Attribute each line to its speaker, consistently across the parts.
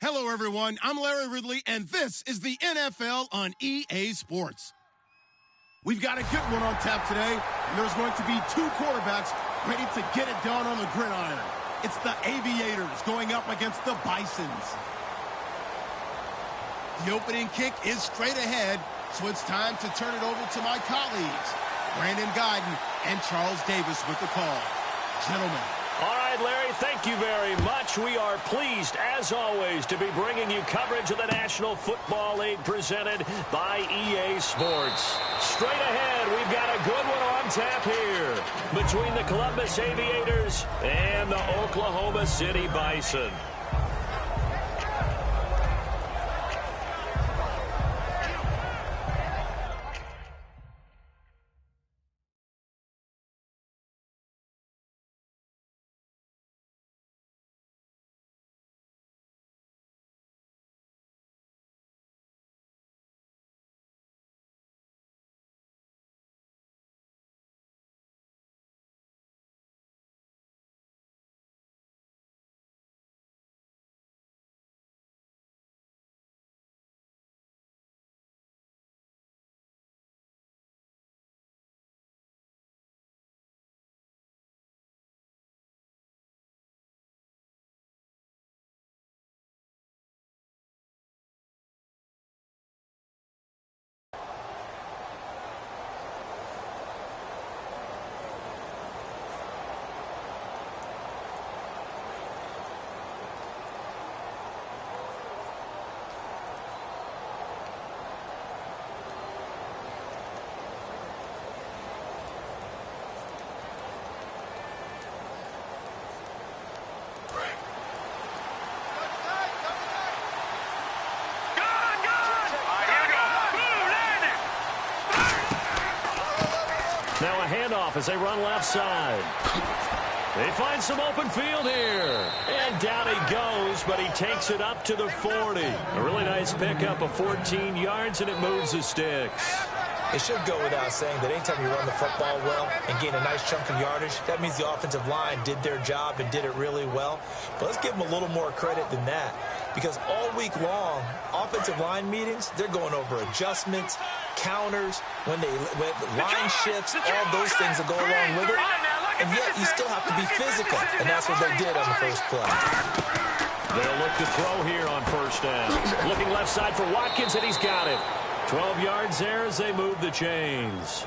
Speaker 1: Hello, everyone. I'm Larry Ridley, and this is the NFL on EA Sports. We've got a good one on tap today, and there's going to be two quarterbacks ready to get it done on the gridiron. It's the Aviators going up against the Bisons. The opening kick is straight ahead, so it's time to turn it over to my colleagues, Brandon Guyton and Charles Davis with the call. Gentlemen.
Speaker 2: All right, Larry, thank you very much. We are pleased, as always, to be bringing you coverage of the National Football League presented by EA Sports. Straight ahead, we've got a good one on tap here between the Columbus Aviators and the Oklahoma City Bison. Now a handoff as they run left side. They find some open field here. And down he goes, but he takes it up to the 40. A really nice pickup of 14 yards, and it moves the sticks.
Speaker 3: It should go without saying that anytime you run the football well and gain a nice chunk of yardage, that means the offensive line did their job and did it really well. But let's give them a little more credit than that, because all week long, offensive line meetings, they're going over adjustments, counters, when line shifts, all those things that go along with it. And yet you still have to be physical, and that's what they did on the first play.
Speaker 2: They'll look to throw here on first down. Looking left side for Watkins, and he's got it. 12 yards there as they move the chains.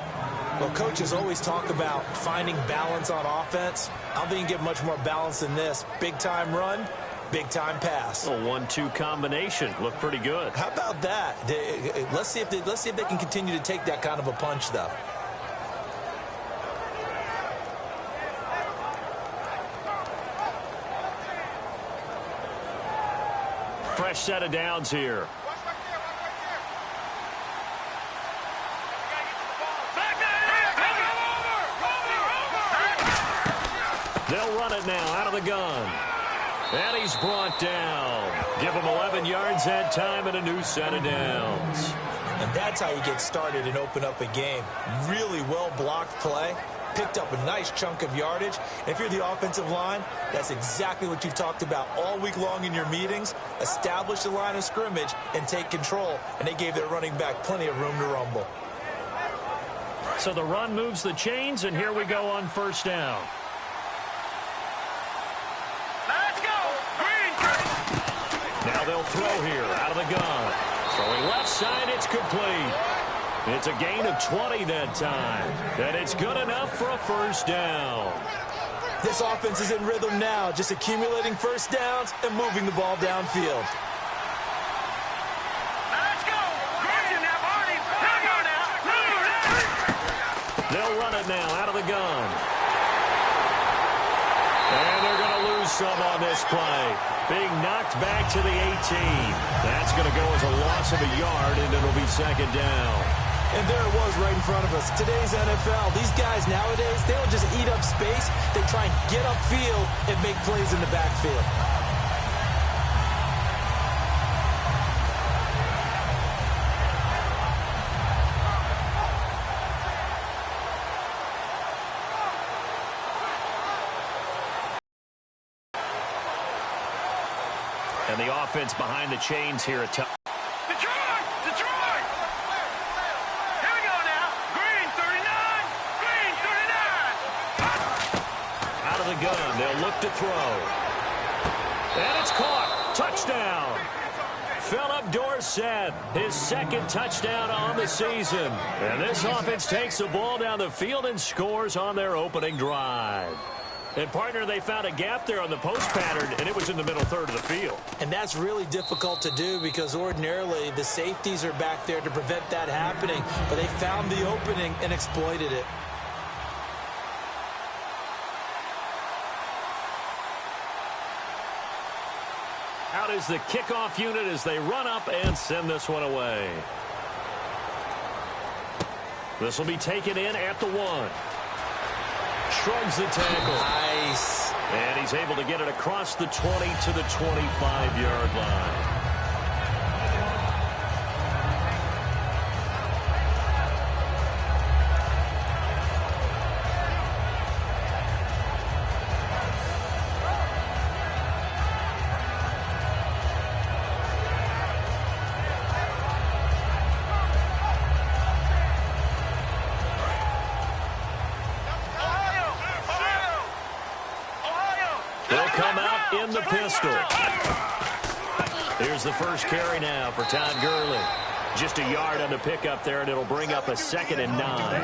Speaker 3: Well, coaches always talk about finding balance on offense. I don't think you can get much more balance than this. Big-time run, big-time pass.
Speaker 2: A 1-2 combination. Looked pretty good.
Speaker 3: How about that? Let's see if they can continue to take that kind of a punch, though.
Speaker 2: Fresh set of downs here. They'll run it now out of the gun. And he's brought down. Give him 11 yards that time and a new set of downs.
Speaker 3: And that's how you get started and open up a game. Really well-blocked play. Picked up a nice chunk of yardage. And if you're the offensive line, that's exactly what you've talked about all week long in your meetings. Establish the line of scrimmage and take control. And they gave their running back plenty of room to rumble.
Speaker 2: So the run moves the chains, and here we go on first down. Now they'll throw here out of the gun. Throwing left side, it's complete. It's a gain of 20 that time. And it's good enough for a first down.
Speaker 3: This offense is in rhythm now, just accumulating first downs and moving the ball downfield.
Speaker 2: They'll run it now out of the gun. And they're going to lose some on this play. Being knocked back to the 18. That's going to go as a loss of a yard, and it'll be second down.
Speaker 3: And there it was right in front of us. Today's NFL, these guys nowadays, they don't just eat up space. They try and get upfield and make plays in the backfield.
Speaker 2: And And the offense behind the chains here at Detroit!
Speaker 4: Detroit! Here we go now. Green 39! Green 39!
Speaker 2: Out of the gun. They'll look to throw. And it's caught. Touchdown. Philip Dorsett, his second touchdown on the season. And this offense takes the ball down the field and scores on their opening drive. And, partner, they found a gap there on the post pattern, and it was in the middle third of the field.
Speaker 3: And that's really difficult to do because ordinarily the safeties are back there to prevent that happening. But they found the opening and exploited it.
Speaker 2: Out is the kickoff unit as they run up and send this one away. This will be taken in at the 1. Shrugs the tackle.
Speaker 3: Nice.
Speaker 2: And he's able to get it across the 20 to the 25-yard line. In the pistol. Here's the first carry now for Todd Gurley. Just a yard on the pickup there, and it'll bring up a 2nd and 9.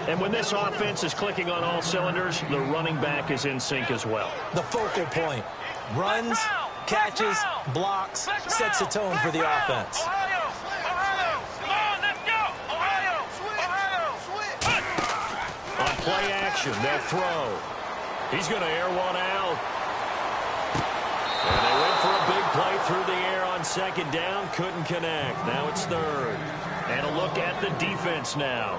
Speaker 2: And when this offense is clicking on all cylinders, the running back is in sync as well.
Speaker 3: The focal point. Runs, catches, blocks, sets the tone for the offense.
Speaker 2: On play action, they'll throw. He's going to air one out. And they went for a big play through the air on 2nd down. Couldn't connect. Now it's 3rd. And a look at the defense now.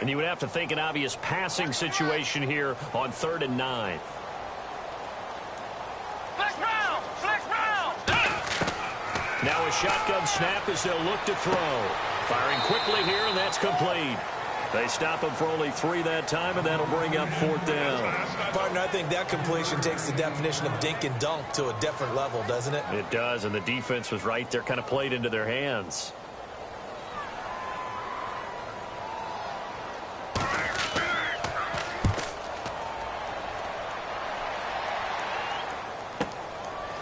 Speaker 2: And you would have to think an obvious passing situation here on 3rd and 9.
Speaker 4: Flex round!
Speaker 2: Now a shotgun snap as they'll look to throw. Firing quickly here, and that's complete. They stop him for only 3 that time, and that'll bring up 4th down.
Speaker 3: Partner, I think that completion takes the definition of dink and dunk to a different level, doesn't it?
Speaker 2: It does, and the defense was right there, kind of played into their hands.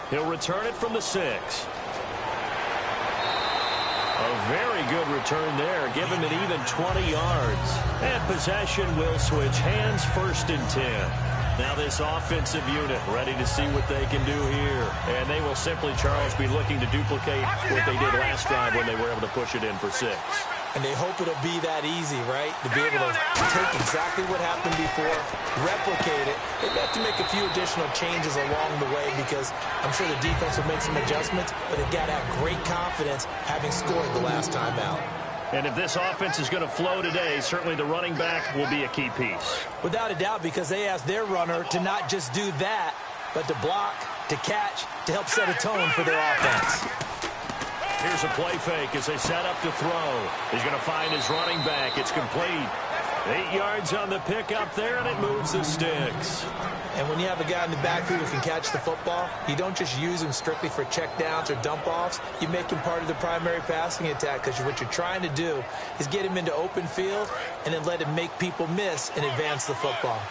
Speaker 2: He'll return it from the 6. A very good return there. Give him an even 20 yards. And possession will switch hands, 1st and 10. Now this offensive unit ready to see what they can do here. And they will simply, Charles, be looking to duplicate what they did last drive when they were able to push it in for 6.
Speaker 3: And they hope it'll be that easy, right? To be able to take exactly what happened before, replicate it. They have to make a few additional changes along the way because I'm sure the defense will make some adjustments, but they've got to have great confidence having scored the last time out.
Speaker 2: And if this offense is going to flow today, certainly the running back will be a key piece.
Speaker 3: Without a doubt, because they asked their runner to not just do that, but to block, to catch, to help set a tone for their offense.
Speaker 2: Here's a play fake as they set up to throw. He's going to find his running back. It's complete. 8 yards on the pickup there, and it moves the sticks.
Speaker 3: And when you have a guy in the backfield who can catch the football, you don't just use him strictly for checkdowns or dump-offs. You make him part of the primary passing attack because what you're trying to do is get him into open field and then let him make people miss and advance the football.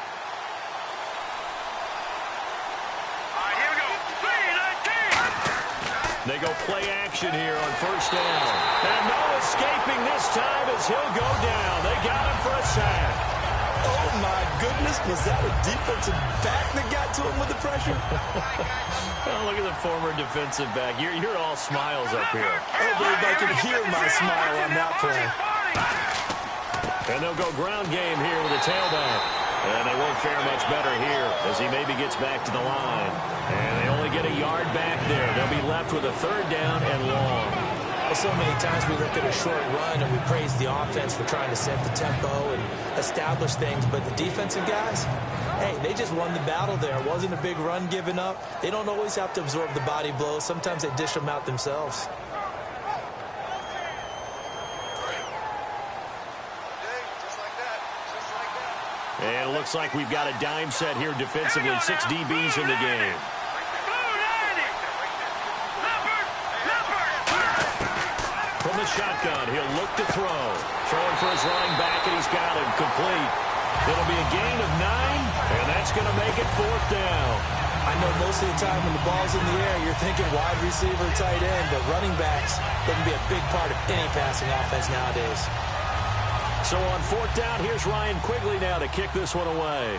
Speaker 2: They go play action here on 1st down. And no escaping this time as he'll go down. They got him for a sack.
Speaker 3: Oh, my goodness. Was that a defensive back that got to him with the pressure?
Speaker 2: Well, look at the former defensive back. You're all smiles up here.
Speaker 3: Oh, babe, I can hear my smile on that play.
Speaker 2: And they'll go ground game here with a tailback. And they won't fare much better here as he maybe gets back to the line. And they only get a yard back there. They'll be left with a 3rd down and long.
Speaker 3: Well, so many times we look at a short run and we praise the offense for trying to set the tempo and establish things, but the defensive guys, hey, they just won the battle there. It wasn't a big run given up. They don't always have to absorb the body blows. Sometimes they dish them out themselves.
Speaker 2: And it looks like we've got a dime set here defensively. 6 DBs in the game. From the shotgun, he'll look to throw. Throwing for his running back, and he's got him complete. It'll be a gain of 9, and that's going to make it 4th down.
Speaker 3: I know most of the time when the ball's in the air, you're thinking wide receiver, tight end, but running backs, they can be a big part of any passing offense nowadays.
Speaker 2: So on 4th down, here's Ryan Quigley now to kick this one away.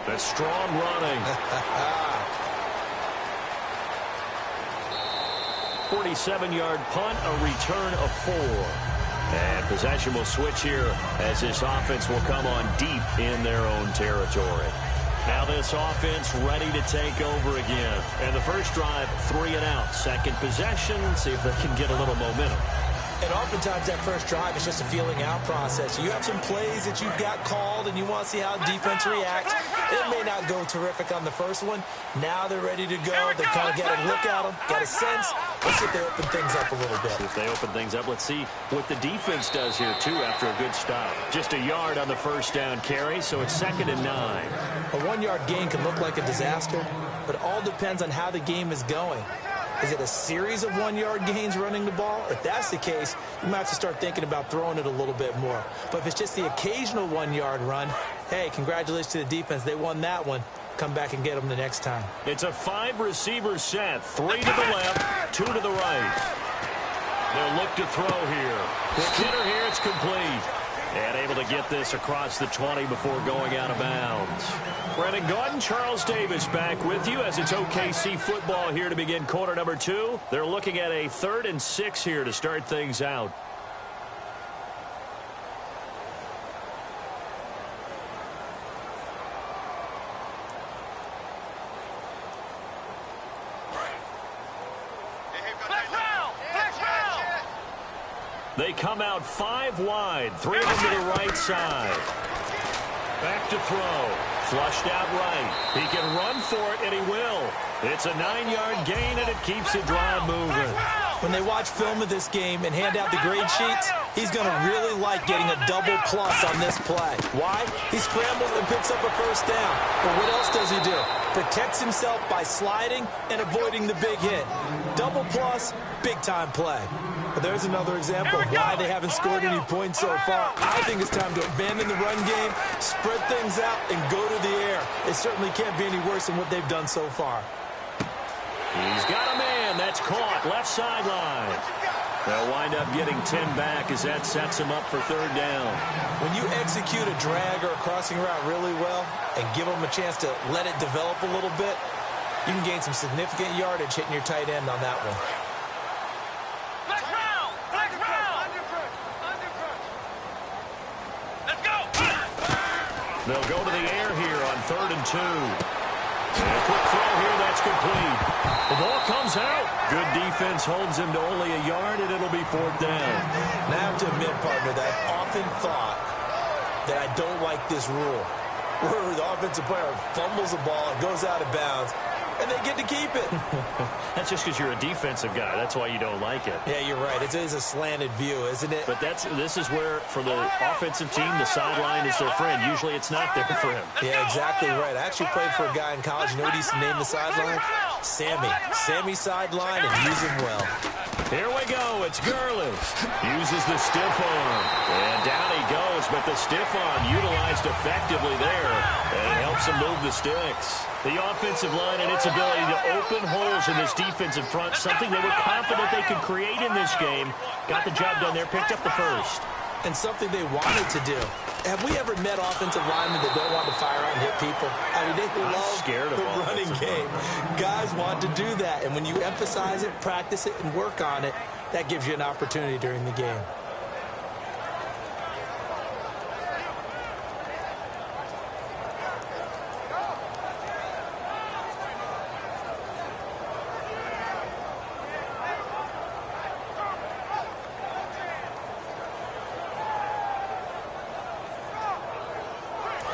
Speaker 2: That's strong running. 47-yard punt, a return of 4. And possession will switch here as this offense will come on deep in their own territory. Now this offense ready to take over again. And the first drive, 3 and out. Second possession, see if they can get a little momentum.
Speaker 3: And oftentimes that first drive is just a feeling out process. You have some plays that you've got called and you want to see how defense reacts. It may not go terrific on the first one. Now they're ready to go. They kind of got a look at them, got a sense. Let's see if they open things up a little bit.
Speaker 2: If they open things up, let's see what the defense does here, too, after a good stop. Just a yard on the first down carry, so it's 2nd and 9.
Speaker 3: A 1-yard gain can look like a disaster, but it all depends on how the game is going. Is it a series of 1-yard gains running the ball? If that's the case, you might have to start thinking about throwing it a little bit more. But if it's just the occasional 1-yard run, hey, congratulations to the defense. They won that one. Come back and get them the next time.
Speaker 2: It's a 5-receiver set. 3 to the left, 2 to the right. They'll look to throw here. Quick hitter here, it's complete. And able to get this across the 20 before going out of bounds. Brennan Gordon, Charles Davis back with you as it's OKC football here to begin quarter number 2. They're looking at a 3rd and 6 here to start things out. They come out 5 wide, 3 of them to the right side. Back to throw. Flushed out right. He can run for it, and he will. It's a 9-yard gain, and it keeps the drive moving.
Speaker 3: When they watch film of this game and hand out the grade sheets, he's going to really like getting a double plus on this play. Why? He scrambles and picks up a first down. But what else does he do? Protects himself by sliding and avoiding the big hit. Double plus, big-time play. But there's another example of why they haven't scored any points so far. I think it's time to abandon the run game, spread things out, and go to the air. It certainly can't be any worse than what they've done so far.
Speaker 2: He's got a man. That's caught. Left sideline. They'll wind up getting 10 back as that sets him up for 3rd down.
Speaker 3: When you execute a drag or a crossing route really well and give them a chance to let it develop a little bit, you can gain some significant yardage hitting your tight end on that one.
Speaker 2: They'll go to the air here on 3rd and 2. And a quick throw here, that's complete. The ball comes out. Good defense holds him to only a yard, and it'll be 4th down.
Speaker 3: Now I have to admit, partner, that I've often thought that I don't like this rule, where the offensive player fumbles the ball and goes out of bounds, and they get to keep it.
Speaker 2: That's just because you're a defensive guy. That's why you don't like it.
Speaker 3: Yeah, you're right. It is a slanted view, isn't it?
Speaker 2: But this is where, for the offensive team, the sideline is their friend. Usually it's not there for him.
Speaker 3: Yeah, exactly right. I actually played for a guy in college. You know what he used to name the sideline? Sammy. Sammy sideline, and use him well.
Speaker 2: Here we go. It's Gurley. Uses the stiff arm. And down he goes, but the stiff arm utilized effectively there. And it helps him move the sticks. The offensive line and its ability to open holes in this defensive front, something they were confident they could create in this game. Got the job done there, picked up the first.
Speaker 3: And something they wanted to do. Have we ever met offensive linemen that don't want to fire out and hit people? I mean, they love the running game. Guys want to do that. And when you emphasize it, practice it, and work on it, that gives you an opportunity during the game.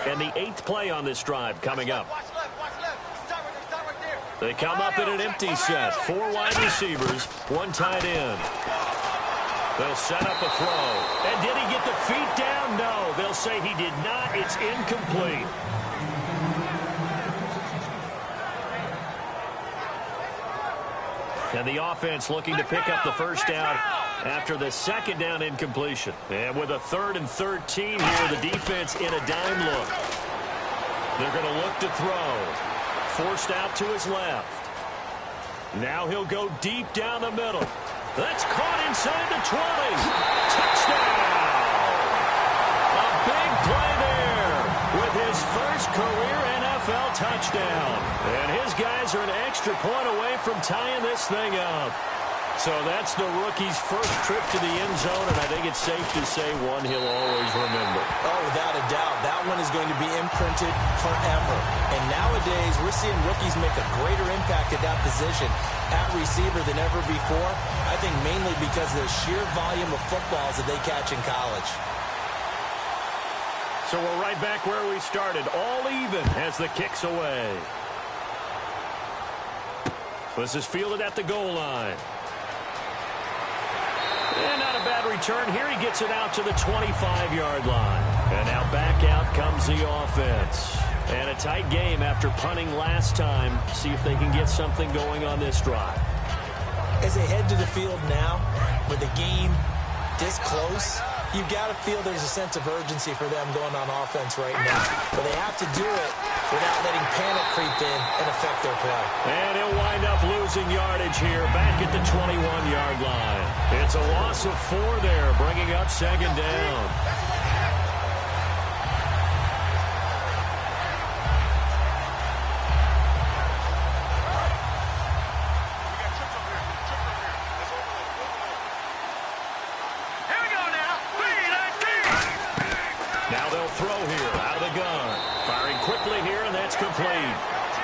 Speaker 2: And the 8th play on this drive coming up. They come up in an empty set. 4 wide receivers, 1 tight end. They'll set up a throw. And did he get the feet down? No. They'll say he did not. It's incomplete. And the offense looking to pick up the first down after the second down incompletion. And with a 3rd and 13 here, the defense in a dime look. They're going to look to throw. Forced out to his left. Now he'll go deep down the middle. That's caught inside the 20. Touchdown! A big play there with his first career NFL touchdown. And his guys are an extra point away from tying this thing up. So that's the rookie's first trip to the end zone, and I think it's safe to say one he'll always remember.
Speaker 3: Oh, without a doubt. That one is going to be imprinted forever. And nowadays, we're seeing rookies make a greater impact at that position at receiver than ever before. I think mainly because of the sheer volume of footballs that they catch in college.
Speaker 2: So we're right back where we started, all even as the kick's away. This is fielded at the goal line. And not a bad return here. He gets it out to the 25-yard line. And now back out comes the offense. And a tight game after punting last time. See if they can get something going on this drive.
Speaker 3: As they head to the field now, with the game this close, you've got to feel there's a sense of urgency for them going on offense right now. But they have to do it without letting panic creep in and affect their play.
Speaker 2: And he'll wind up losing yardage here back at the 21-yard line. It's a loss of 4 there, bringing up 2nd down. Now they'll throw here out of the gun. Firing quickly here, and that's complete.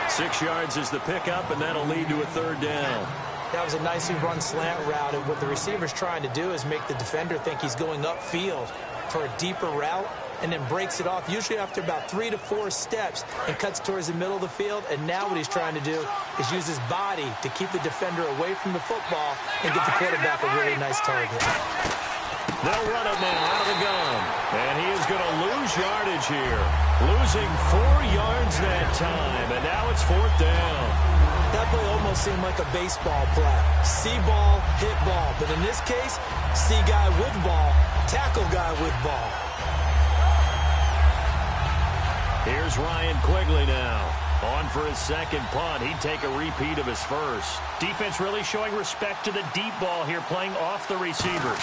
Speaker 2: 6 yards is the pickup, and that'll lead to a 3rd down.
Speaker 3: That was a nicely run slant route, and what the receiver's trying to do is make the defender think he's going upfield for a deeper route, and then breaks it off, usually after about 3 to 4 steps, and cuts towards the middle of the field. And now what he's trying to do is use his body to keep the defender away from the football and get the quarterback a really nice target.
Speaker 2: They'll run it now out of the gun. And he is going to lose yardage here. Losing 4 yards that time. And now it's 4th down.
Speaker 3: That play almost seemed like a baseball play. See ball, hit ball. But in this case, see guy with ball, tackle guy with ball.
Speaker 2: Here's Ryan Quigley now. On for his 2nd punt. He'd take a repeat of his first. Defense really showing respect to the deep ball here, playing off the receivers.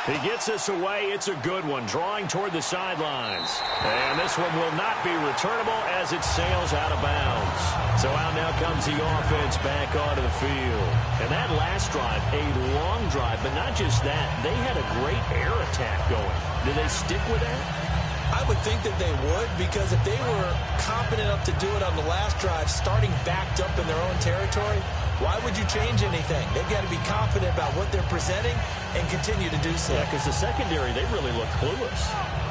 Speaker 2: He gets this away. It's a good one, drawing toward the sidelines. And this one will not be returnable as it sails out of bounds. So out now comes the offense back onto the field. And that last drive, a long drive, but not just that. They had a great air attack going. Do they stick with that?
Speaker 3: I would think that they would, because if they were confident enough to do it on the last drive, starting backed up in their own territory, why would you change anything? They've got to be confident about what they're presenting and continue to do so.
Speaker 2: Yeah, because the secondary, they really looked clueless.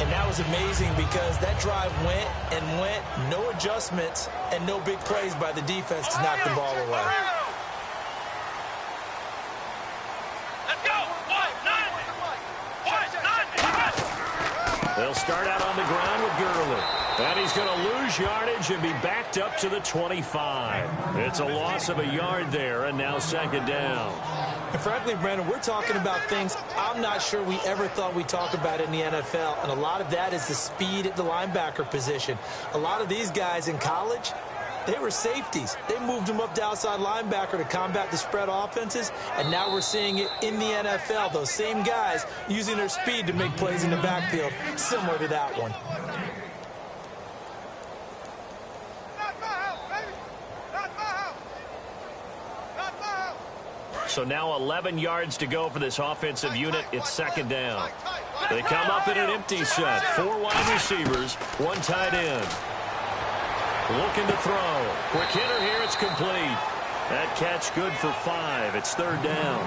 Speaker 3: And that was amazing because that drive went and went, no adjustments, and no big plays by the defense to knock the ball away.
Speaker 4: Let's go!
Speaker 2: They'll start out on the ground with Gurley. And he's going to lose yardage and be backed up to the 25. It's a loss of a yard there, and now 2nd down.
Speaker 3: And frankly, Brandon, we're talking about things I'm not sure we ever thought we'd talk about in the NFL. And a lot of that is the speed at the linebacker position. A lot of these guys in college, they were safeties. They moved them up to outside linebacker to combat the spread offenses, and now we're seeing it in the NFL. Those same guys using their speed to make plays in the backfield, similar to that one.
Speaker 2: So now 11 yards to go for this offensive unit. It's second down. They come up in an empty set. 4 wide receivers, 1 tight end. Looking to throw. Quick hitter here. It's complete. That catch good for 5. It's third down.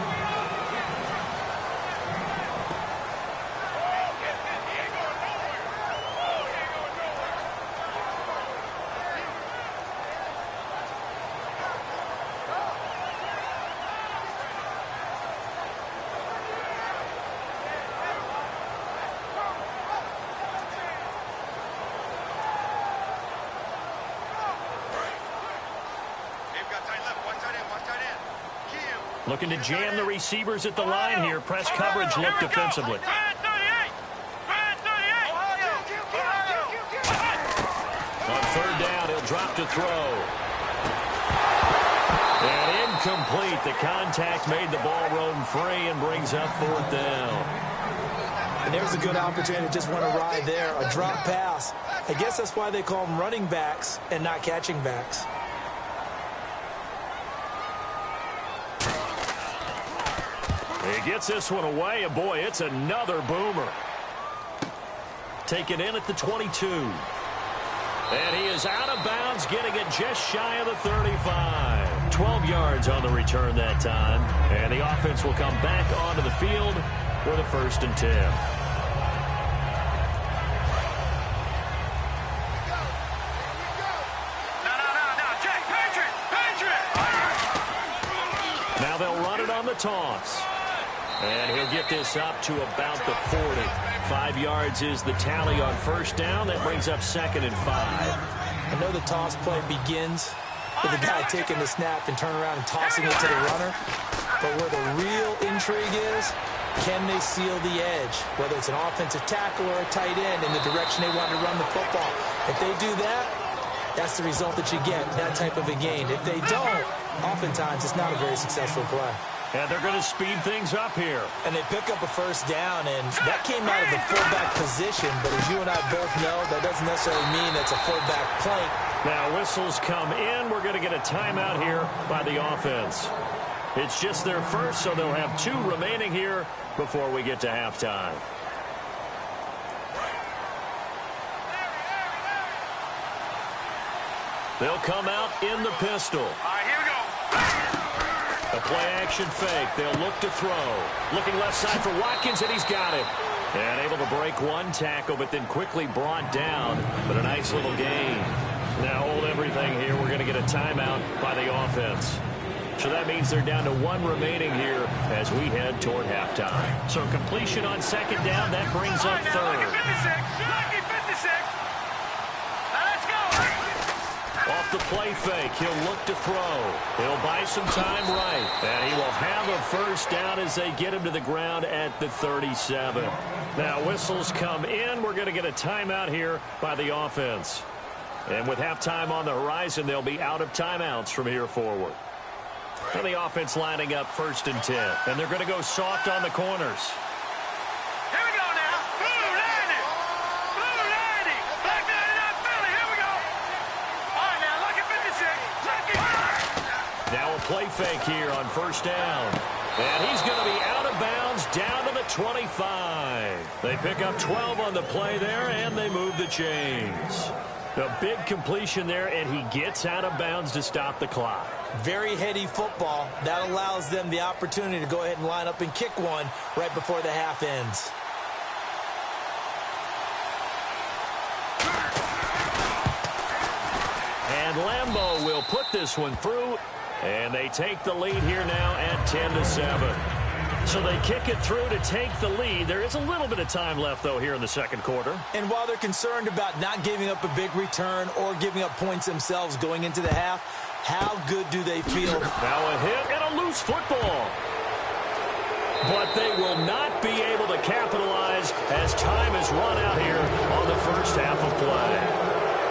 Speaker 2: Looking to jam the receivers at the line here. Press coverage look defensively. On third down, he'll drop to throw. And incomplete. The contact made the ball roam free and brings up fourth down.
Speaker 3: And there's a good opportunity to just want to ride there. A drop pass. I guess that's why they call them running backs and not catching backs.
Speaker 2: He gets this one away, and boy, it's another boomer. Taken in at the 22. And he is out of bounds, getting it just shy of the 35. 12 yards on the return that time. And the offense will come back onto the field for the 1st and 10. Now they'll run it on the toss. And he'll get this up to about the 40. 5 yards is the tally on first down. That brings up 2nd and 5.
Speaker 3: I know the toss play begins with the guy taking the snap and turning around and tossing it to the runner. But where the real intrigue is, can they seal the edge? Whether it's an offensive tackle or a tight end in the direction they want to run the football. If they do that, that's the result that you get, that type of a gain. If they don't, oftentimes it's not a very successful play.
Speaker 2: And they're going to speed things up here.
Speaker 3: And they pick up a first down, and that came out of the fullback position. But as you and I both know, that doesn't necessarily mean that's a fullback plank.
Speaker 2: Now whistles come in. We're going to get a timeout here by the offense. It's just their first, so they'll have 2 remaining here before we get to halftime. They'll come out in the pistol.
Speaker 4: All right, here we go.
Speaker 2: A play-action fake. They'll look to throw. Looking left side for Watkins, and he's got it. And able to break 1 tackle, but then quickly brought down. But a nice little gain. Now hold everything here. We're going to get a timeout by the offense. So that means they're down to 1 remaining here as we head toward halftime. So completion on 2nd down. That brings up 3rd.
Speaker 4: Lucky 56. Now let's go.
Speaker 2: Off the play fake, he'll look to throw. He'll buy some time right. And he will have a first down as they get him to the ground at the 37. Now whistles come in. We're going to get a timeout here by the offense. And with halftime on the horizon, they'll be out of timeouts from here forward. And the offense lining up 1st and 10. And they're going to go soft on the corners.
Speaker 4: Here we go now. Blue 90. Blue 90. Black 99 Philly. Here we go. All right, now, lucky 56. Lucky.
Speaker 2: Now a play fake here on 1st down. And he's going to be out of bounds down to the 25. They pick up 12 on the play there, and they move the chains. A big completion there, and he gets out of bounds to stop the clock.
Speaker 3: Very heady football. That allows them the opportunity to go ahead and line up and kick one right before the half ends.
Speaker 2: And Lambeau will put this one through, and they take the lead here now at 10-7. So they kick it through to take the lead. There is a little bit of time left, though, here in the 2nd quarter.
Speaker 3: And while they're concerned about not giving up a big return or giving up points themselves going into the half, how good do they feel?
Speaker 2: Now a hit and a loose football. But they will not be able to capitalize as time has run out here on the first half of play.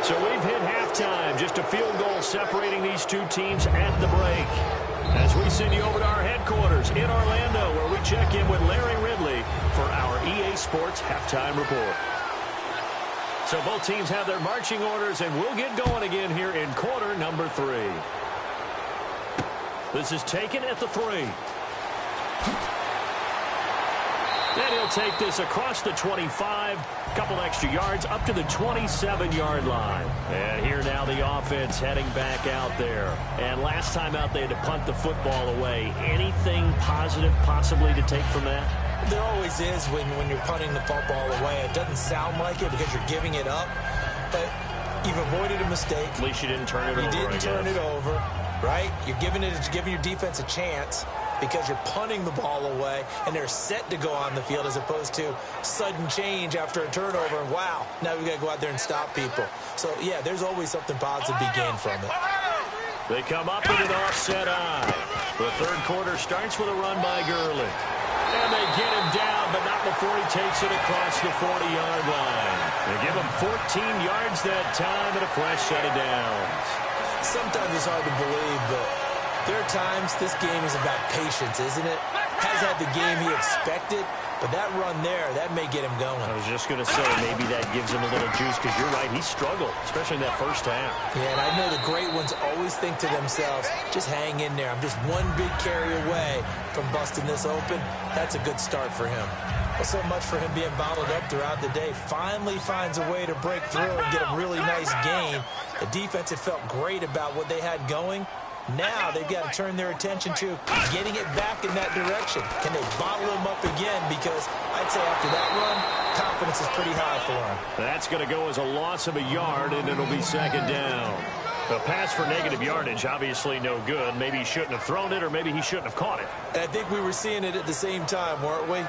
Speaker 2: So we've hit halftime. Just a field goal separating these 2 teams at the break. As we send you over to our headquarters in Orlando, where we check in with Larry Ridley for our EA Sports Halftime Report. So both teams have their marching orders, and we'll get going again here in quarter number 3. This is taken at the 3. And he'll take this across the 25, a couple extra yards up to the 27-yard line. And here now the offense heading back out there. And last time out they had to punt the football away. Anything positive possibly to take from that?
Speaker 3: There always is when you're punting the football away. It doesn't sound like it because you're giving it up, but you've avoided a mistake.
Speaker 2: At least you didn't turn it over.
Speaker 3: You didn't turn it over, right? You're giving your defense a chance because you're punting the ball away, and they're set to go on the field as opposed to sudden change after a turnover. Wow, now we've got to go out there and stop people. So, yeah, there's always something positive to be gained from it.
Speaker 2: They come up with an offset eye. The third quarter starts with a run by Gurley. And they get him down, but not before he takes it across the 40-yard line. They give him 14 yards that time and a fresh set of downs.
Speaker 3: Sometimes it's hard to believe, but there are times this game is about patience, isn't it? Has had the game he expected, but that run there, that may get him going.
Speaker 2: I was just going to say, maybe that gives him a little juice, because you're right, he struggled, especially in that first half.
Speaker 3: Yeah, and I know the great ones always think to themselves, just hang in there. I'm just one big carry away from busting this open. That's a good start for him. Well, so much for him being bottled up throughout the day. Finally finds a way to break through and get a really nice gain. The defense had felt great about what they had going. Now they've got to turn their attention to getting it back in that direction. Can they bottle him up again? Because I'd say after that run, confidence is pretty high for him.
Speaker 2: That's going to go as a loss of a yard, and it'll be second down. A pass for negative yardage, obviously no good. Maybe he shouldn't have thrown it, or maybe he shouldn't have caught it.
Speaker 3: And I think we were seeing it at the same time, weren't we?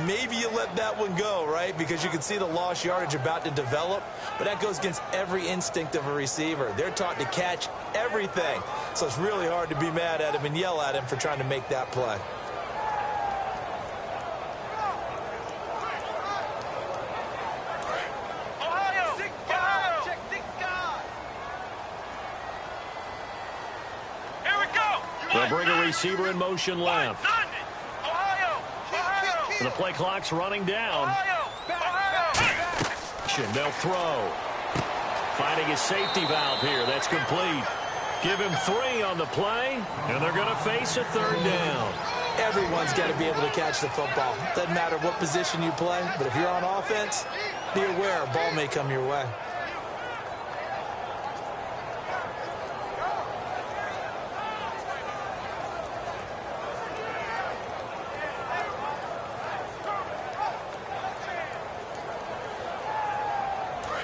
Speaker 3: Maybe you let that one go, right? Because you can see the lost yardage about to develop. But that goes against every instinct of a receiver. They're taught to catch everything. So it's really hard to be mad at him and yell at him for trying to make that play.
Speaker 2: They'll bring a receiver in motion left. The play clock's running down. They'll throw. Finding his safety valve here. That's complete. Give him 3 on the play, and they're going to face a third down.
Speaker 3: Everyone's got to be able to catch the football. Doesn't matter what position you play, but if you're on offense, be aware a ball may come your way.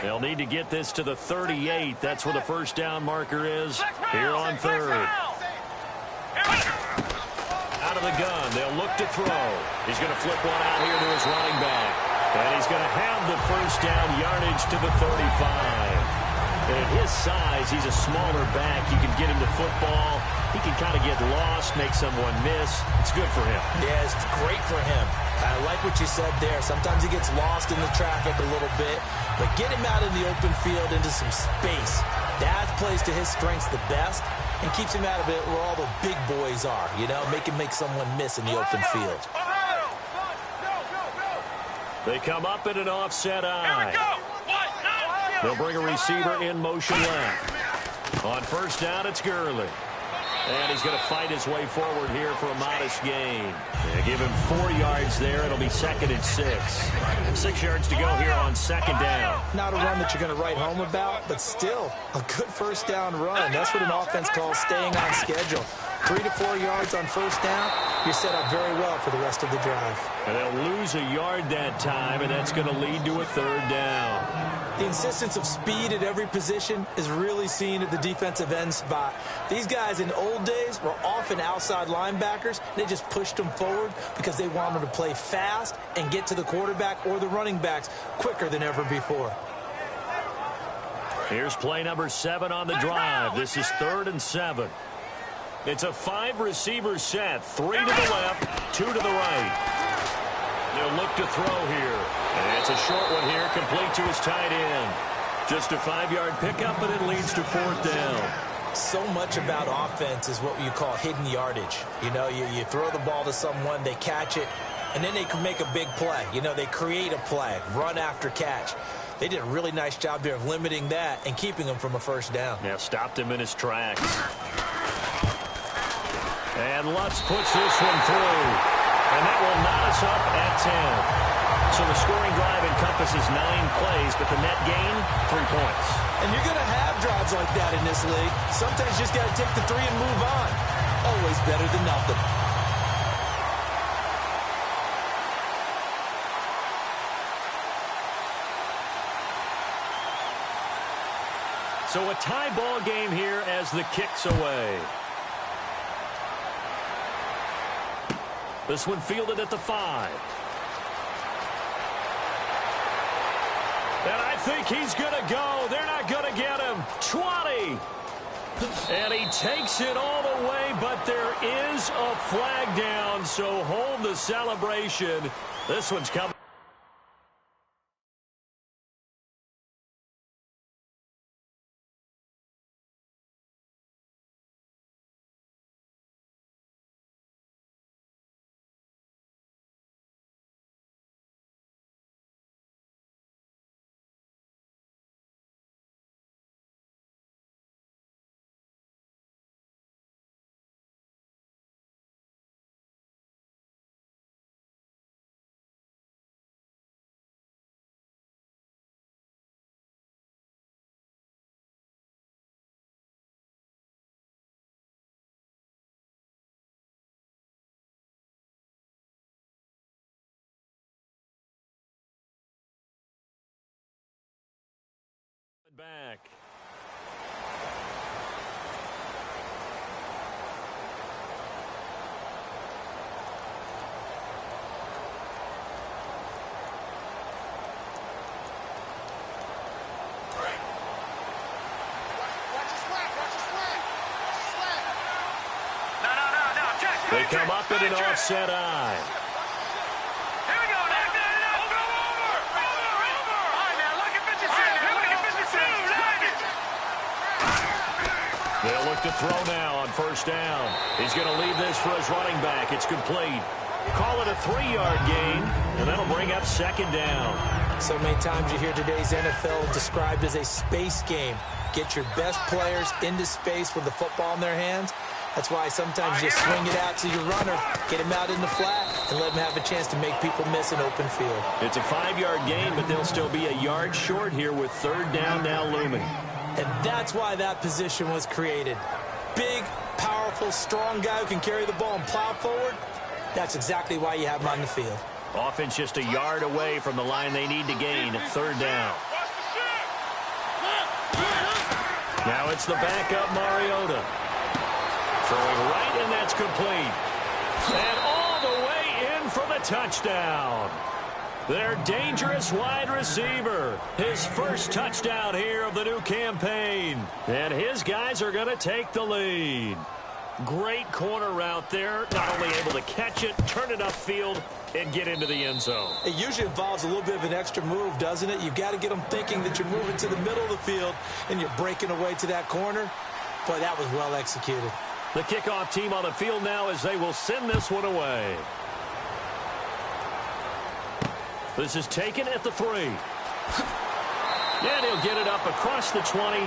Speaker 2: They'll need to get this to the 38. That's where the first down marker is here on third. Out of the gun. They'll look to throw. He's going to flip one out here to his running back. And he's going to have the first down yardage to the 35. And at his size, he's a smaller back. You can get him to football. He can kind of get lost, make someone miss. It's good for him.
Speaker 3: Yeah, it's great for him. I like what you said there. Sometimes he gets lost in the traffic a little bit, but get him out in the open field into some space. That plays to his strengths the best and keeps him out of it where all the big boys are, you know, make someone miss in the open field.
Speaker 2: They come up in an offset eye. They'll bring a receiver in motion left. On first down, it's Gurley. And he's going to fight his way forward here for a modest gain. They give him 4 yards there. It'll be second and 6. 6 yards to go here on second down.
Speaker 3: Not a run that you're going to write home about, but still a good first down run. That's what an offense calls staying on schedule. 3 to 4 yards on first down, you're set up very well for the rest of the drive.
Speaker 2: And they'll lose a yard that time, and that's going to lead to a third down.
Speaker 3: The insistence of speed at every position is really seen at the defensive end spot. These guys in old days were often outside linebackers. They just pushed them forward because they wanted to play fast and get to the quarterback or the running backs quicker than ever before.
Speaker 2: Here's play number 7 on the drive. This is 3rd and 7. It's a 5-receiver set. 3 to the left, 2 to the right. They'll look to throw here. And it's a short one here, complete to his tight end. Just a 5-yard pickup, and it leads to 4th down.
Speaker 3: So much about offense is what you call hidden yardage. You know, you throw the ball to someone, they catch it, and then they can make a big play. You know, they create a play, run after catch. They did a really nice job there of limiting that and keeping him from a first down.
Speaker 2: Yeah, stopped him in his tracks. And Lutz puts this one through. And that will knot us up at 10. So the scoring drive encompasses 9 plays, but the net gain, 3 points.
Speaker 3: And you're going to have drives like that in this league. Sometimes you just got to take the 3 and move on. Always better than nothing.
Speaker 2: So a tie ball game here as the kick's away. This one fielded at the 5. And I think he's going to go. They're not going to get him. 20. And he takes it all the way, but there is a flag down, so hold the celebration. This one's coming. Back. They come up in an offset eye.
Speaker 4: Here we go. Over. All right, now look at 56.
Speaker 2: They'll look to throw now on first down. He's going to leave this for his running back. It's complete. Call it a 3-yard gain, and that'll bring up second down.
Speaker 3: So many times you hear today's NFL described as a space game. Get your best players into space with the football in their hands. That's why sometimes you just swing it out to your runner, get him out in the flat, and let him have a chance to make people miss an open field.
Speaker 2: It's a 5-yard gain, but they'll still be a yard short here with third down now looming.
Speaker 3: And that's why that position was created. Big, powerful, strong guy who can carry the ball and plow forward. That's exactly why you have him on the field.
Speaker 2: Offense just a yard away from the line they need to gain. Third down. Now it's the backup Mariota. Throwing right, and that's complete. And all the way in for the touchdown. Their dangerous wide receiver. His first touchdown here of the new campaign. And his guys are going to take the lead. Great corner route there. Not only able to catch it, turn it upfield, and get into the end zone.
Speaker 3: It usually involves a little bit of an extra move, doesn't it? You've got to get them thinking that you're moving to the middle of the field and you're breaking away to that corner. Boy, that was well executed.
Speaker 2: The kickoff team on the field now as they will send this one away. This is taken at the 3. And he'll get it up across the 20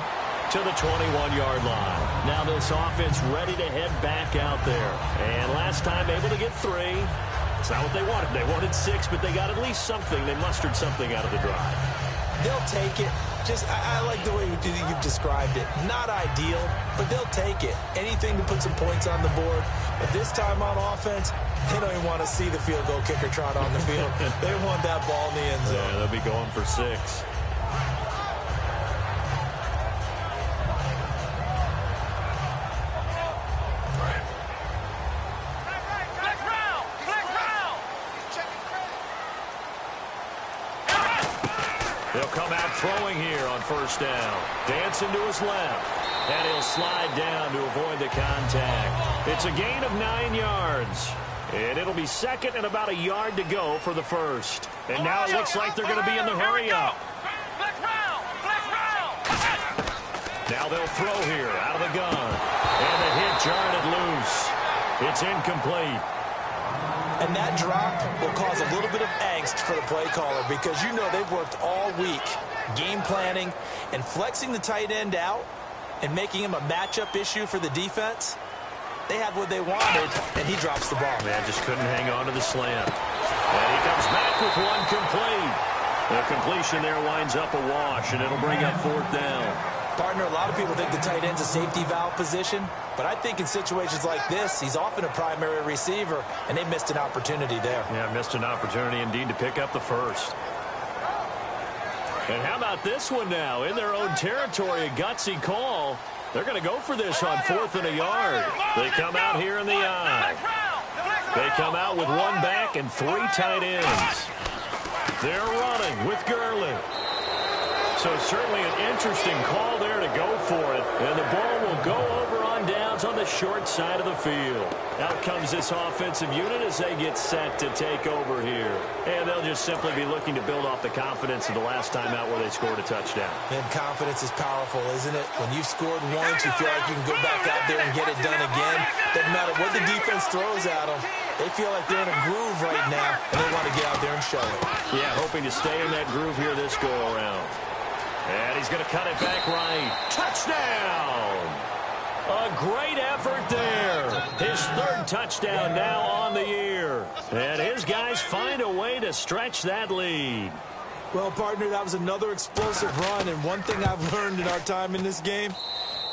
Speaker 2: to the 21-yard line. Now this offense ready to head back out there. And last time able to get 3. It's not what they wanted. They wanted 6, but they got at least something. They mustered something out of the drive.
Speaker 3: They'll take it. I like the way you've described it. Not ideal, but they'll take it. Anything to put some points on the board. But this time on offense, they don't even want to see the field goal kicker trot on the field. They want that ball in the end zone.
Speaker 2: Yeah, they'll be going for 6. They'll come out throwing here on first down. Dancing to his left. And he'll slide down to avoid the contact. It's a gain of 9 yards. And it'll be second and about a yard to go for the first. And now it looks like they're going to be in the hurry-up. Now they'll throw here out of the gun. And the hit jarred it loose. It's incomplete.
Speaker 3: And that drop will cause a little bit of angst for the play caller because you know they've worked all week game planning and flexing the tight end out and making him a matchup issue for the defense. They had what they wanted, and he drops the ball.
Speaker 2: Man, just couldn't hang on to the slant. And he comes back with one complete. The completion there winds up a wash, and it'll bring up 4th down.
Speaker 3: Partner, a lot of people think the tight end's a safety valve position, but I think in situations like this, he's often a primary receiver, and they missed an opportunity there.
Speaker 2: Yeah, missed an opportunity indeed to pick up the first. And how about this one now? In their own territory, a gutsy call. They're going to go for this on 4th and a yard. They come out here in the I. They come out with one back and 3 tight ends. They're running with Gurley. So certainly an interesting call there to go for it. And the ball will go over on downs on the short side of the field. Out comes this offensive unit as they get set to take over here. And they'll just simply be looking to build off the confidence of the last time out where they scored a touchdown.
Speaker 3: And confidence is powerful, isn't it? When you've scored once, you feel like you can go back out there and get it done again. Doesn't matter what the defense throws at them. They feel like they're in a groove right now, and they want to get out there and show it.
Speaker 2: Yeah, hoping to stay in that groove here this go-around. And he's going to cut it back right. Touchdown! A great effort there. His 3rd touchdown now on the year. And his guys find a way to stretch that lead.
Speaker 3: Well, partner, that was another explosive run, and one thing I've learned in our time in this game,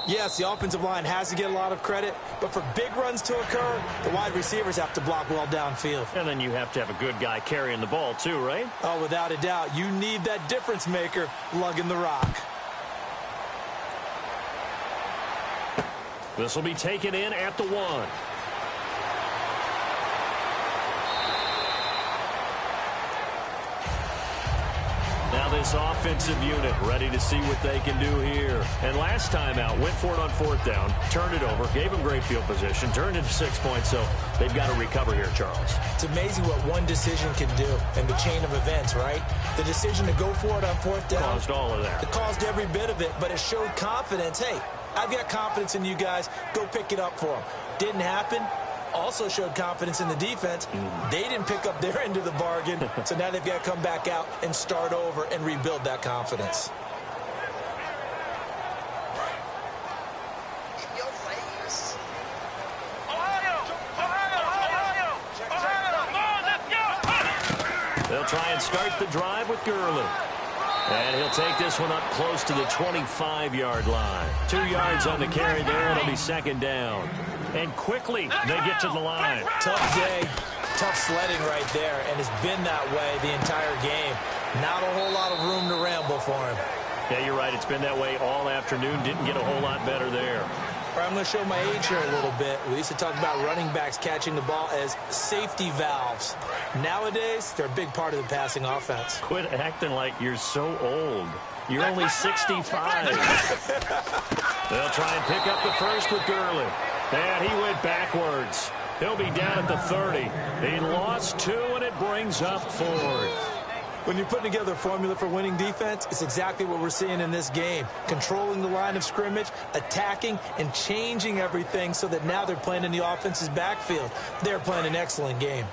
Speaker 3: yes, the offensive line has to get a lot of credit, but for big runs to occur, the wide receivers have to block well downfield.
Speaker 2: And then you have to have a good guy carrying the ball too, right?
Speaker 3: Oh, without a doubt. You need that difference maker lugging the rock.
Speaker 2: This will be taken in at the 1. Now this offensive unit ready to see what they can do here. And last time out, went for it on 4th down, turned it over, gave them great field position, turned it to 6 points, so they've got to recover here, Charles.
Speaker 3: It's amazing what one decision can do in the chain of events, right? The decision to go for it on 4th down.
Speaker 2: Caused all of that.
Speaker 3: It caused every bit of it, but it showed confidence. Hey, I've got confidence in you guys. Go pick it up for them. Didn't happen. Also showed confidence in the defense. They didn't pick up their end of the bargain, so now they've got to come back out and start over and rebuild that confidence.
Speaker 2: They'll try and start the drive with Gurley. And he'll take this one up close to the 25-yard line. 2 yards on the carry there. It'll be 2nd down. And quickly, they get to the line.
Speaker 3: Tough day, tough sledding right there, and it's been that way the entire game. Not a whole lot of room to ramble for him.
Speaker 2: Yeah, you're right. It's been that way all afternoon. Didn't get a whole lot better there.
Speaker 3: I'm going to show my age here a little bit. We used to talk about running backs catching the ball as safety valves. Nowadays, they're a big part of the passing offense.
Speaker 2: Quit acting like you're so old. You're only 65. They'll try and pick up the first with Gurley. And he went backwards. He'll be down at the 30. He lost 2, and it brings up 4th.
Speaker 3: When you're putting together a formula for winning defense, it's exactly what we're seeing in this game. Controlling the line of scrimmage, attacking, and changing everything so that now they're playing in the offense's backfield. They're playing an excellent game.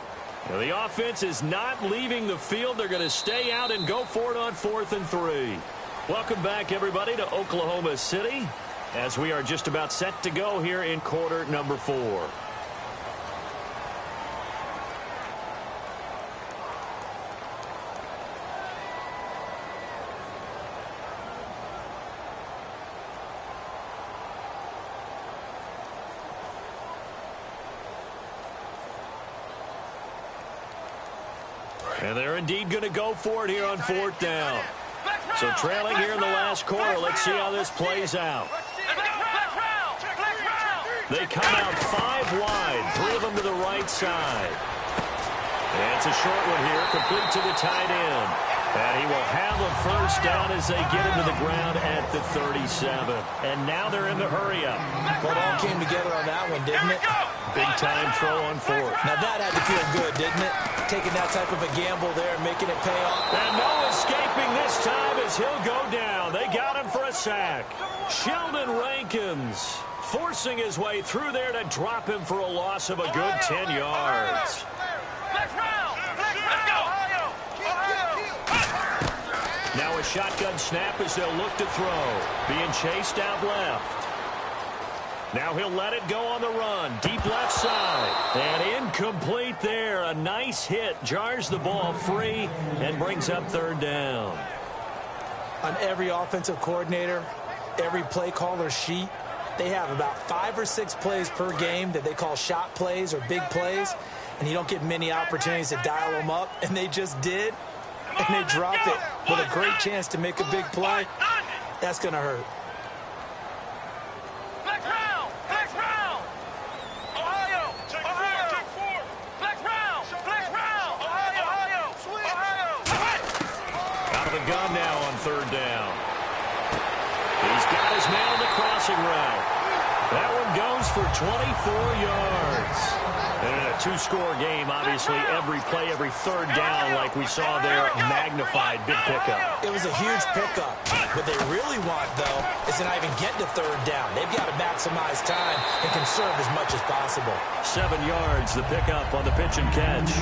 Speaker 2: Well, the offense is not leaving the field. They're going to stay out and go for it on 4th and 3. Welcome back, everybody, to Oklahoma City as we are just about set to go here in quarter number 4. And they're indeed going to go for it here on 4th down. So trailing here in the last quarter. Let's see how this plays out. They come out 5 wide, 3 of them to the right side. And it's a short one here, complete to the tight end. And he will have a first down as they get him to the ground at the 37. And now they're in the hurry-up.
Speaker 3: Well, it all came together on that one, didn't it?
Speaker 2: Big-time throw on 4th.
Speaker 3: Now that had to feel good, didn't it? Taking that type of a gamble there and making it pay off.
Speaker 2: And no escaping this time as he'll go down. They got him for a sack. Sheldon Rankins forcing his way through there to drop him for a loss of a good 10 yards. Now a shotgun snap as they'll look to throw. Being chased out left. Now he'll let it go on the run. Deep left side. And incomplete there. A nice hit. Jars the ball free and brings up third down.
Speaker 3: On every offensive coordinator, every play caller sheet, they have about 5 or 6 plays per game that they call shot plays or big plays, and you don't get many opportunities to dial them up, and they just did, and they dropped it with a great chance to make a big play. That's going to hurt.
Speaker 4: Flex round! Flex round! Ohio! Ohio! Flex round! Flex round! Ohio!
Speaker 2: Out of the gun now on third down. He's got his man on the crossing route. That one goes for 24 yards. And in a two-score game, obviously, every play, every third down, like we saw there, magnified big pickup.
Speaker 3: It was a huge pickup. What they really want, though, is to not even get to third down. They've got to maximize time and conserve as much as possible.
Speaker 2: 7 yards, the pickup on the pitch and catch.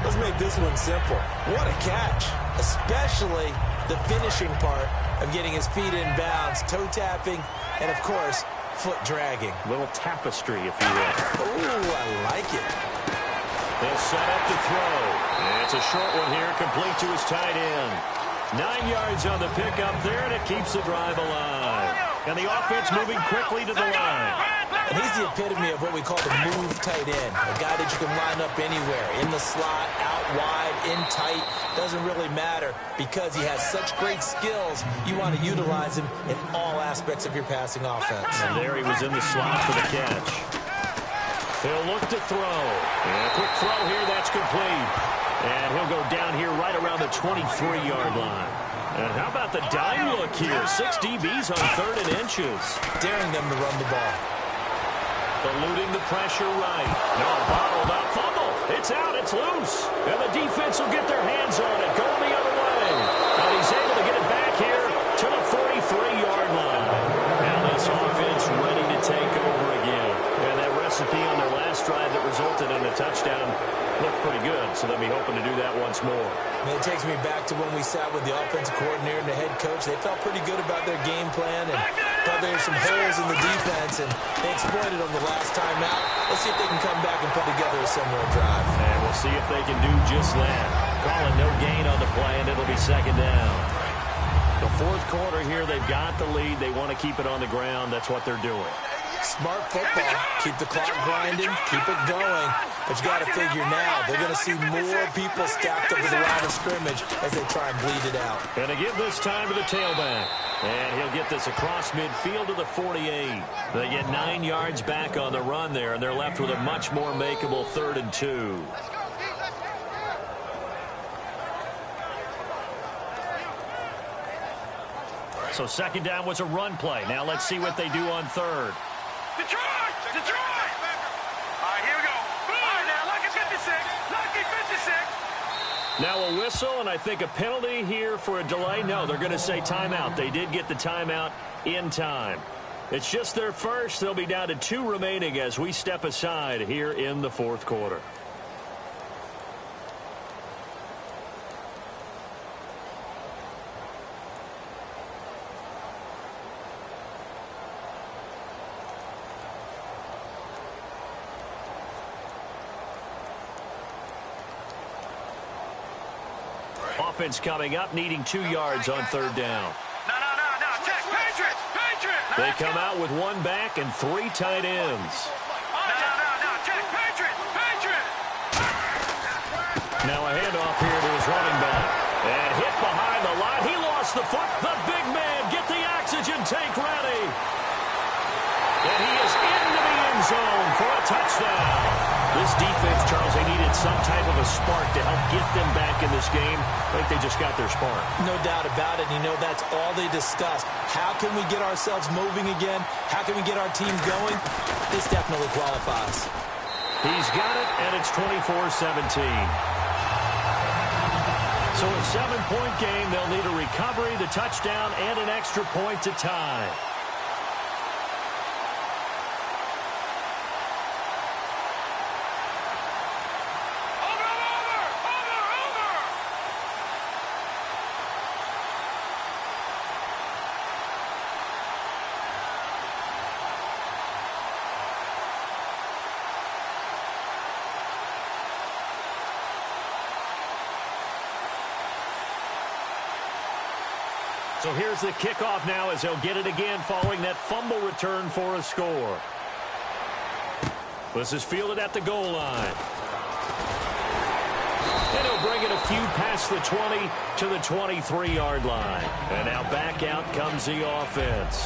Speaker 3: Let's make this one simple. What a catch, especially the finishing part of getting his feet in bounds, toe tapping, and, of course, foot dragging.
Speaker 2: Little tapestry, if you will.
Speaker 3: Ooh, I like it.
Speaker 2: They'll set up to throw. And it's a short one here, complete to his tight end. 9 yards on the pickup there, and it keeps the drive alive. And the offense moving quickly to the line.
Speaker 3: And he's the epitome of what we call the move tight end. A guy that you can line up anywhere, in the slot, out wide, in tight. Doesn't really matter because he has such great skills. You want to utilize him in all aspects of your passing offense.
Speaker 2: And there he was in the slot for the catch. He'll look to throw. And a quick throw here, that's complete. And he'll go down here right around the 23-yard line. And how about the dime look here? 6 DBs on 3rd and inches.
Speaker 3: Daring them to run the ball.
Speaker 2: Eluding the pressure right. No, bottled up. Fumble. It's out. It's loose. And the defense will get their hands on it. Going the other way. And he's able to get it back here to the 43-yard line. Now this offense ready to take over again. And that recipe on their last drive that resulted in a touchdown looked pretty good. So they'll be hoping to do that once more.
Speaker 3: And it takes me back to when we sat with the offensive coordinator and the head coach. They felt pretty good about their game plan and thought there were some holes in the defense, and they exploited them the last time out. Let's see if they can come back and put together a similar drive.
Speaker 2: And we'll see if they can do just that. Calling no gain on the play, and it'll be second down. The fourth quarter here, they've got the lead. They want to keep it on the ground. That's what they're doing.
Speaker 3: Smart football. Keep the clock grinding. Keep it going. But you got to figure now, they're going to see more people stacked up to the line of scrimmage as they try and bleed it out.
Speaker 2: And to give this time to the tailback. And he'll get this across midfield to the 48. They get 9 yards back on the run there, and they're left with a much more makeable 3rd and 2. So second down was a run play. Now let's see what they do on 3rd.
Speaker 4: Detroit! Detroit! All right, here we go. All right, now, lucky 56. Lucky 56.
Speaker 2: Now a whistle, and I think a penalty here for a delay. No, they're going to say timeout. They did get the timeout in time. It's just their first. They'll be down to 2 remaining as we step aside here in the fourth quarter. Offense coming up, needing 2 yards on 3rd down.
Speaker 4: No. Check. Patriots.
Speaker 2: They come out with 1 back and 3 tight ends.
Speaker 4: No. Check. Patriots.
Speaker 2: Now a handoff here to his running back. And hit behind the line. He lost the foot. The big man, get the oxygen tank ready. And he is into the end zone for a touchdown. This defense, Charles, they needed some type of a spark to help get them back in this game. I think they just got their spark.
Speaker 3: No doubt about it. You know, that's all they discussed. How can we get ourselves moving again? How can we get our team going? This definitely qualifies.
Speaker 2: He's got it, and it's 24-17. So a 7-point game, they'll need a recovery, the touchdown, and an extra point to tie. So here's the kickoff now as he'll get it again following that fumble return for a score. This is fielded at the goal line. And he'll bring it a few past the 20 to the 23-yard line. And now back out comes the offense.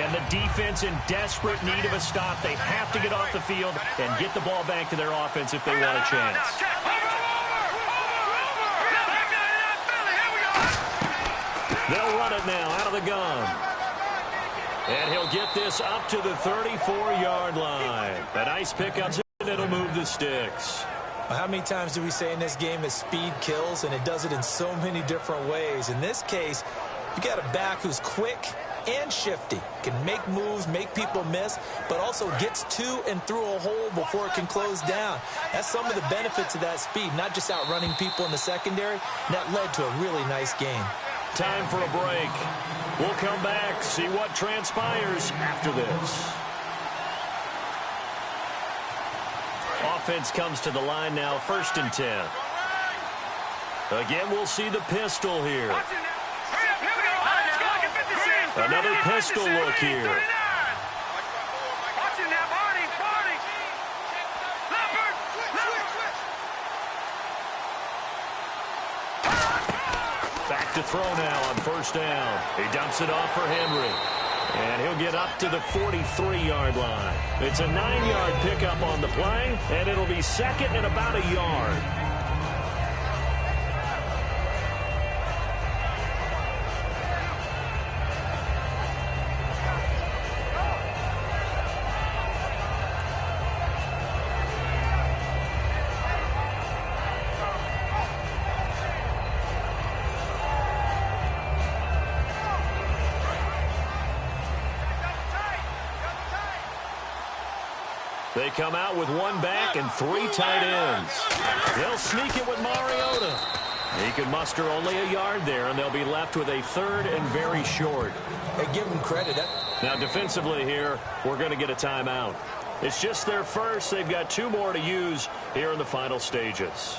Speaker 2: And the defense in desperate need of a stop. They have to get off the field and get the ball back to their offense if they want a chance. They'll run it now out of the gun. And he'll get this up to the 34-yard line. A nice pickup, and it'll move the sticks.
Speaker 3: How many times do we say in this game that speed kills, and it does it in so many different ways? In this case, you got a back who's quick and shifty, can make moves, make people miss, but also gets to and through a hole before it can close down. That's some of the benefits of that speed, not just outrunning people in the secondary. And that led to a really nice game.
Speaker 2: Time for a break. We'll come back, see what transpires after this. Offense comes to the line now, 1st and 10. Again, we'll see the pistol here. Another pistol look here. Back to throw now on 1st down. He dumps it off for Henry. And he'll get up to the 43-yard line. It's a 9-yard pickup on the play, and it'll be 2nd and about a yard. They come out with 1 back and 3 tight ends. They'll sneak it with Mariota. He can muster only a yard there, and they'll be left with a 3rd and very short.
Speaker 3: Hey, give them credit.
Speaker 2: Now, defensively here, we're going to get a timeout. It's just their first. They've got 2 more to use here in the final stages.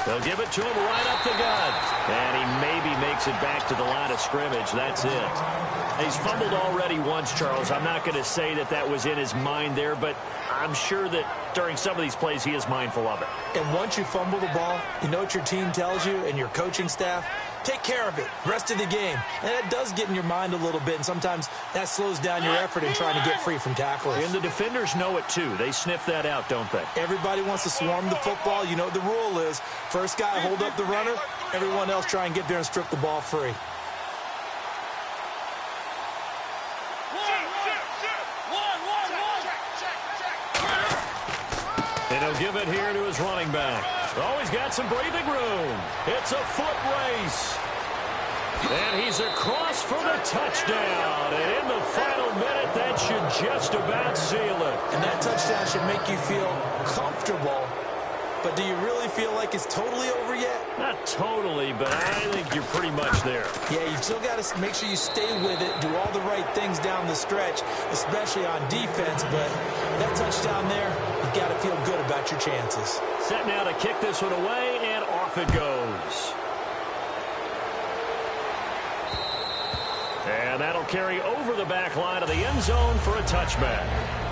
Speaker 2: They'll give it to him right up the gut. And he maybe makes it back to the line of scrimmage. That's it. He's fumbled already once, Charles. I'm not going to say that that was in his mind there, but I'm sure that during some of these plays he is mindful of it.
Speaker 3: And once you fumble the ball, you know what your team tells you and your coaching staff? Take care of it rest of the game. And that does get in your mind a little bit, and sometimes that slows down your effort in trying to get free from tacklers.
Speaker 2: And the defenders know it, too. They sniff that out, don't they?
Speaker 3: Everybody wants to swarm the football. You know what the rule is. First guy hold up the runner. Everyone else try and get there and strip the ball free.
Speaker 2: And he'll give it here to his running back. Oh, he's got some breathing room. It's a foot race. And he's across for the touchdown. And in the final minute, that should just about seal it.
Speaker 3: And that touchdown should make you feel comfortable. But do you really feel like it's totally over yet?
Speaker 2: Not totally, but I think you're pretty much there.
Speaker 3: Yeah, you still got to make sure you stay with it, do all the right things down the stretch, especially on defense. But that touchdown there, you've got to feel good about your chances.
Speaker 2: Set now to kick this one away, and off it goes. And that'll carry over the back line of the end zone for a touchback.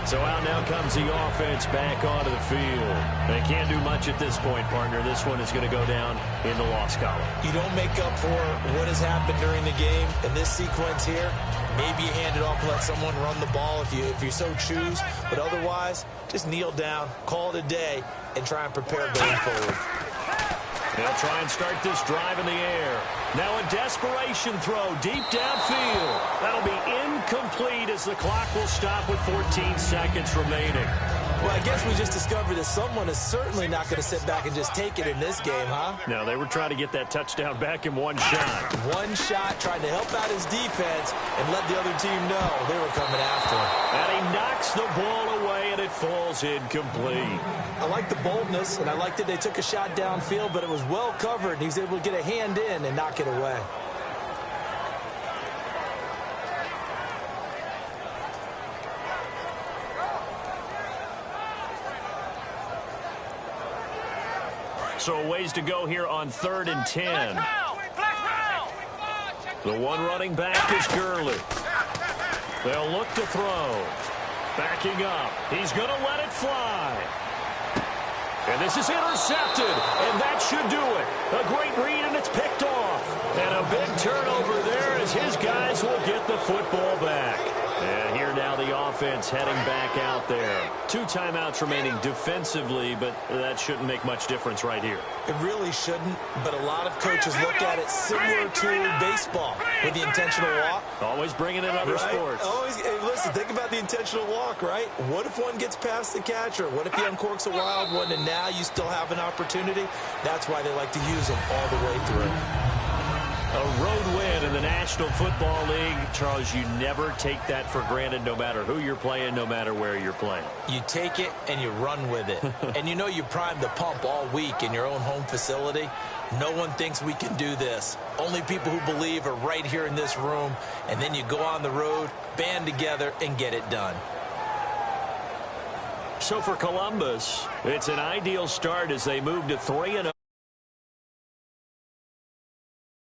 Speaker 2: So out now comes the offense back onto the field. They can't do much at this point, partner. This one is going to go down in the loss column.
Speaker 3: You don't make up for what has happened during the game in this sequence here. Maybe you hand it off and let someone run the ball if you so choose. But otherwise, just kneel down, call it a day, and try and prepare going forward.
Speaker 2: They'll try and start this drive in the air. Now a desperation throw deep downfield. That'll be incomplete as the clock will stop with 14 seconds remaining.
Speaker 3: Well, I guess we just discovered that someone is certainly not going to sit back and just take it in this game, huh?
Speaker 2: No, they were trying to get that touchdown back in one shot.
Speaker 3: One shot, trying to help out his defense and let the other team know they were coming after him.
Speaker 2: And he knocks the ball away, and it falls incomplete.
Speaker 3: I like the boldness, and I like that they took a shot downfield, but it was well covered, and he was able to get a hand in and knock it away.
Speaker 2: So a ways to go here on 3rd and 10. The one running back is Gurley. They'll look to throw. Backing up. He's going to let it fly. And this is intercepted, and that should do it. A great read, and it's picked off. And a big turnover there as his guys will get the football back. And here now the offense heading back out there. 2 timeouts remaining defensively, but that shouldn't make much difference right here.
Speaker 3: It really shouldn't, but a lot of coaches look at it similar to baseball with the intentional walk.
Speaker 2: Always bringing in other sports.
Speaker 3: Always, hey, listen, think about the intentional walk, right? What if one gets past the catcher? What if he uncorks a wild one and now you still have an opportunity? That's why they like to use them all the way through.
Speaker 2: A road win in the National Football League. Charles, you never take that for granted no matter who you're playing, no matter where you're playing.
Speaker 3: You take it and you run with it. And you know you primed the pump all week in your own home facility. No one thinks we can do this. Only people who believe are right here in this room. And then you go on the road, band together, and get it done.
Speaker 2: So for Columbus, it's an ideal start as they move to 3-0.